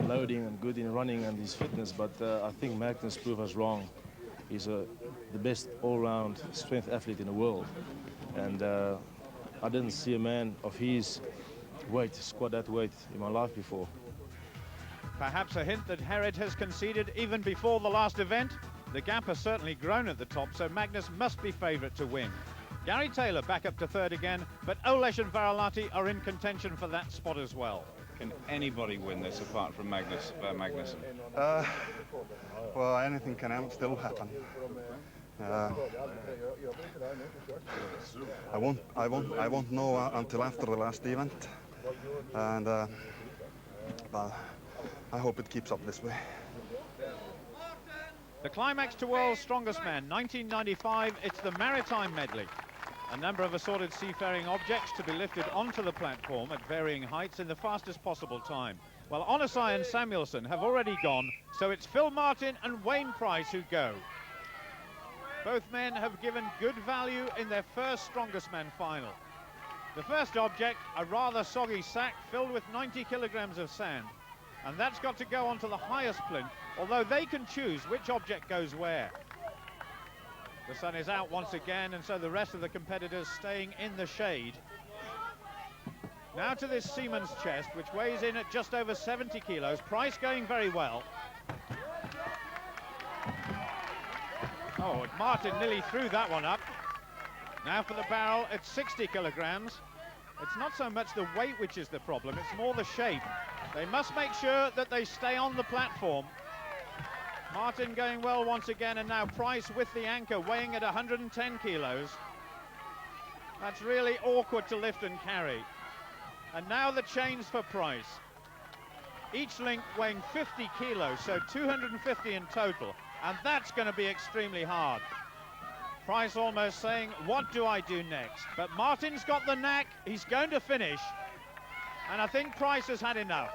loading and good in running and his fitness, but I think Magnus proved us wrong. He's the best all-round strength athlete in the world. And I didn't see a man of his weight squat that weight in my life before. Perhaps a hint that Herrick has conceded even before the last event. The gap has certainly grown at the top, so Magnus must be favourite to win. Gary Taylor back up to third again, but Ollesch and Varalahti are in contention for that spot as well. Can anybody win this apart from Magnusson? Well, anything can still happen. I won't know until after the last event, and but I hope it keeps up this way. The climax to World's Strongest Man, 1995, it's the maritime medley. A number of assorted seafaring objects to be lifted onto the platform at varying heights in the fastest possible time. Well, Onosai and Samuelsson have already gone, so it's Phil Martin and Wayne Price who go. Both men have given good value in their first Strongest Man final. The first object, a rather soggy sack filled with 90 kilograms of sand. And that's got to go onto the highest plinth, although they can choose which object goes where. The sun is out once again, and so the rest of the competitors staying in the shade. Now to this seaman's chest, which weighs in at just over 70 kilos. Price going very well. Oh, Martin nearly threw that one up. Now for the barrel at 60 kilograms. It's not so much the weight which is the problem, it's more the shape. They must make sure that they stay on the platform. Martin going well once again, and now Price with the anchor weighing at 110 kilos. That's really awkward to lift and carry. And now the chains for Price. Each link weighing 50 kilos, so 250 in total. And that's going to be extremely hard. Price almost saying, what do I do next? But Martin's got the knack, he's going to finish. And I think Price has had enough.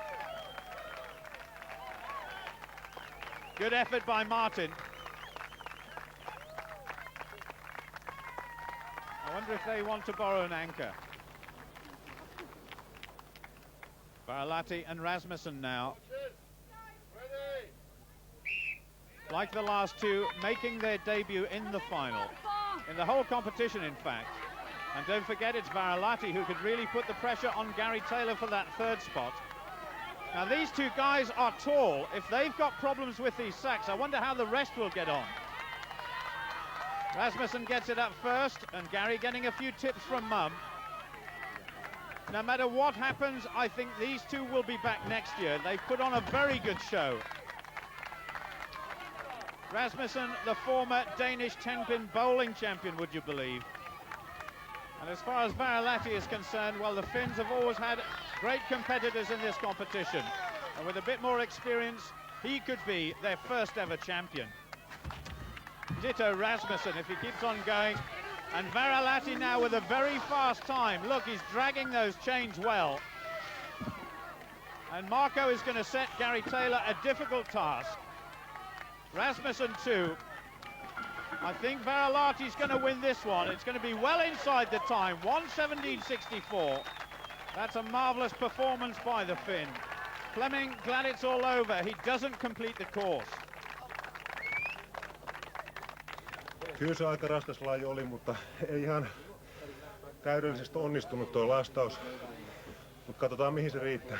Good effort by Martin. I wonder if they want to borrow an anchor. Varalahti and Rasmussen now. Like the last two, making their debut in the final. In the whole competition, in fact. And don't forget, it's Varalahti who could really put the pressure on Gary Taylor for that third spot. Now, these two guys are tall. If they've got problems with these sacks, I wonder how the rest will get on. Rasmussen gets it up first, and Gary getting a few tips from Mum. No matter what happens, I think these two will be back next year. They've put on a very good show. Rasmussen, the former Danish 10-pin bowling champion, would you believe? And as far as Varalahti is concerned, well, the Finns have always had great competitors in this competition. And with a bit more experience, he could be their first ever champion. Ditto Rasmussen if he keeps on going. And Varalahti now with a very fast time. Look, he's dragging those chains well. And Marco is going to set Gary Taylor a difficult task. Rasmussen too. I think Varalahti's going to win this one. It's going to be well inside the time, 1:17.64. That's a marvellous performance by the Finn. Fleming, glad it's all over. He doesn't complete the course. Kyllä se aika raskas laji oli, mutta ei ihan täydellisesti onnistunut tuo lastaus. Mutta katsotaan mihin se riittää.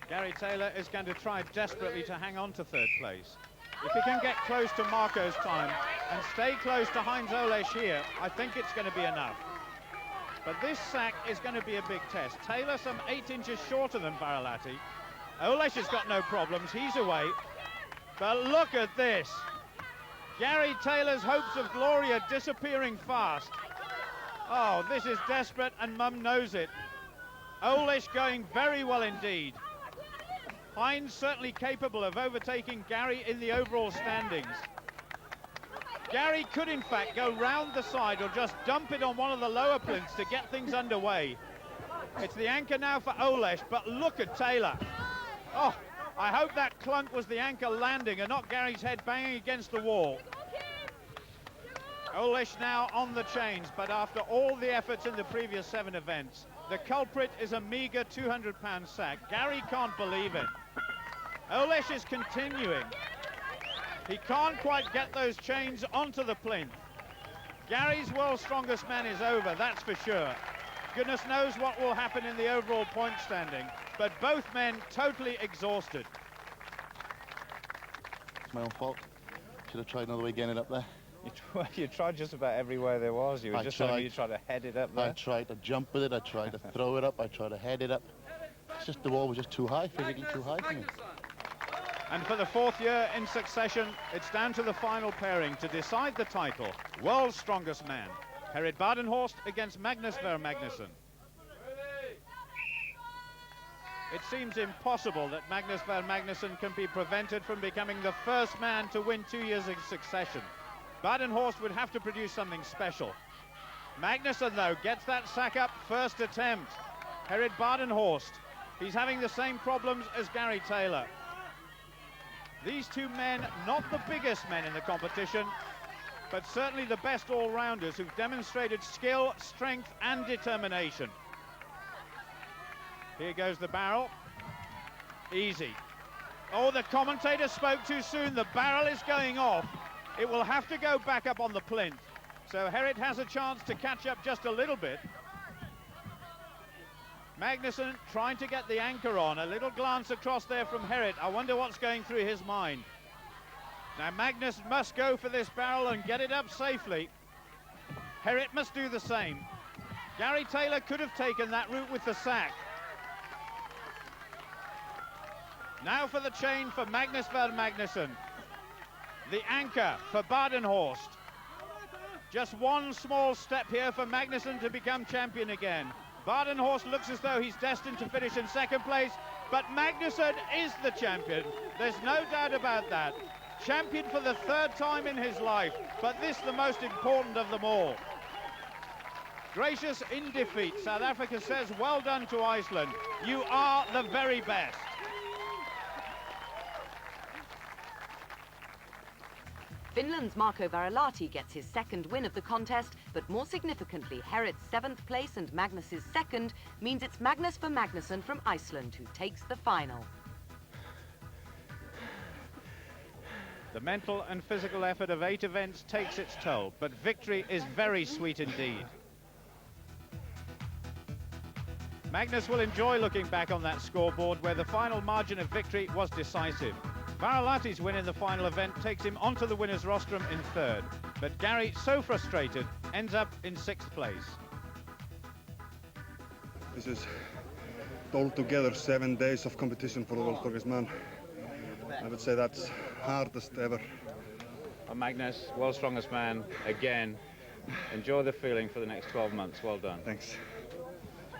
Gary Taylor is going to try desperately to hang on to third place. If he can get close to Marco's time and stay close to Ollesch here, I think it's going to be enough. But this sack is going to be a big test. Taylor some 8 inches shorter than Varalahti. Ollesch has got no problems, he's away. But look at this. Gary Taylor's hopes of glory are disappearing fast. Oh, this is desperate and Mum knows it. Ollesch going very well indeed. Hines certainly capable of overtaking Gary in the overall standings. Gary could in fact go round the side or just dump it on one of the lower plinths to get things underway. It's the anchor now for Ollesch, but look at Taylor. Oh, I hope that clunk was the anchor landing and not Gary's head banging against the wall. Ollesch now on the chains, but after all the efforts in the previous 7 events, the culprit is a meager 200-pound sack. Gary can't believe it. Ollesch is continuing. He can't quite get those chains onto the plinth. Gary's world's strongest man is over, that's for sure. Goodness knows what will happen in the overall point standing, but both men totally exhausted. It's my own fault. Should have tried another way getting it up there. You tried just about everywhere there was. You were just telling me you tried to head it up there. I tried to jump with it, I tried to throw it up, I tried to head it up. It's just the wall was just too high, physically too high for me. And for the 4th year in succession, it's down to the final pairing to decide the title. World's strongest man. Herrit Badenhorst against Magnus Magnusson. It seems impossible that Magnus Magnusson can be prevented from becoming the first man to win 2 years in succession. Badenhorst would have to produce something special. Magnusson, though, gets that sack up first attempt. Herrit Badenhorst, he's having the same problems as Gary Taylor. These two men, not the biggest men in the competition, but certainly the best all-rounders who've demonstrated skill, strength and determination. Here goes the barrel. Easy. Oh, the commentator spoke too soon. The barrel is going off. It will have to go back up on the plinth. So Herrit has a chance to catch up just a little bit. Magnusson trying to get the anchor on. A little glance across there from Herrit. I wonder what's going through his mind. Now Magnus must go for this barrel and get it up safely. Herrit must do the same. Gary Taylor could have taken that route with the sack. Now for the chain for Magnus Magnusson. The anchor for Badenhorst. Just one small step here for Magnusson to become champion again. Badenhorst looks as though he's destined to finish in 2nd place, but Magnusson is the champion. There's no doubt about that. Champion for the 3rd time in his life, but this the most important of them all. Gracious in defeat, South Africa says, well done to Iceland. You are the very best. Finland's Marco Varalahti gets his 2nd win of the contest, but more significantly, Herrit's 7th place and Magnus's 2nd means it's Magnus Magnusson from Iceland who takes the final. The mental and physical effort of 8 events takes its toll, but victory is very sweet indeed. Magnus will enjoy looking back on that scoreboard where the final margin of victory was decisive. Varalahti's win in the final event takes him onto the winner's rostrum in 3rd, but Gary, so frustrated, ends up in 6th place. This is altogether 7 days of competition for the world's strongest man. I would say that's hardest ever. Well, Magnus, world's strongest man again. Enjoy the feeling for the next 12 months. Well done. Thanks.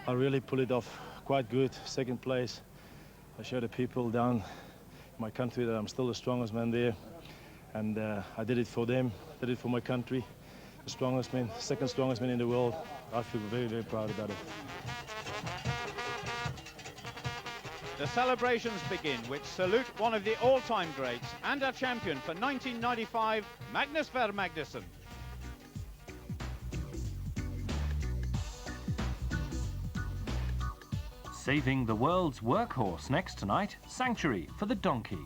I really pulled it off quite good. 2nd place. I showed the people down in my country that I'm still the strongest man there. And I did it for them, did it for my country. The strongest man, 2nd strongest man in the world. I feel very, very proud about it. The celebrations begin, which salute one of the all-time greats and our champion for 1995, Magnus Magnusson. Saving the world's workhorse next tonight, Sanctuary for the Donkey.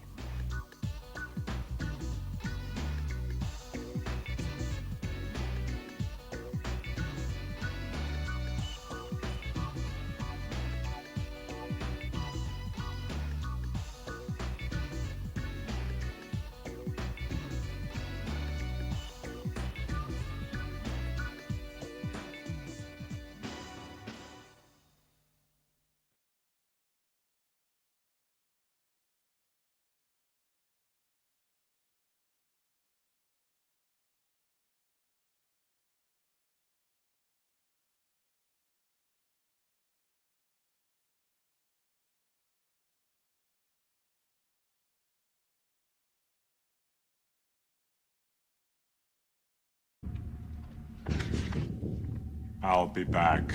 I'll be back.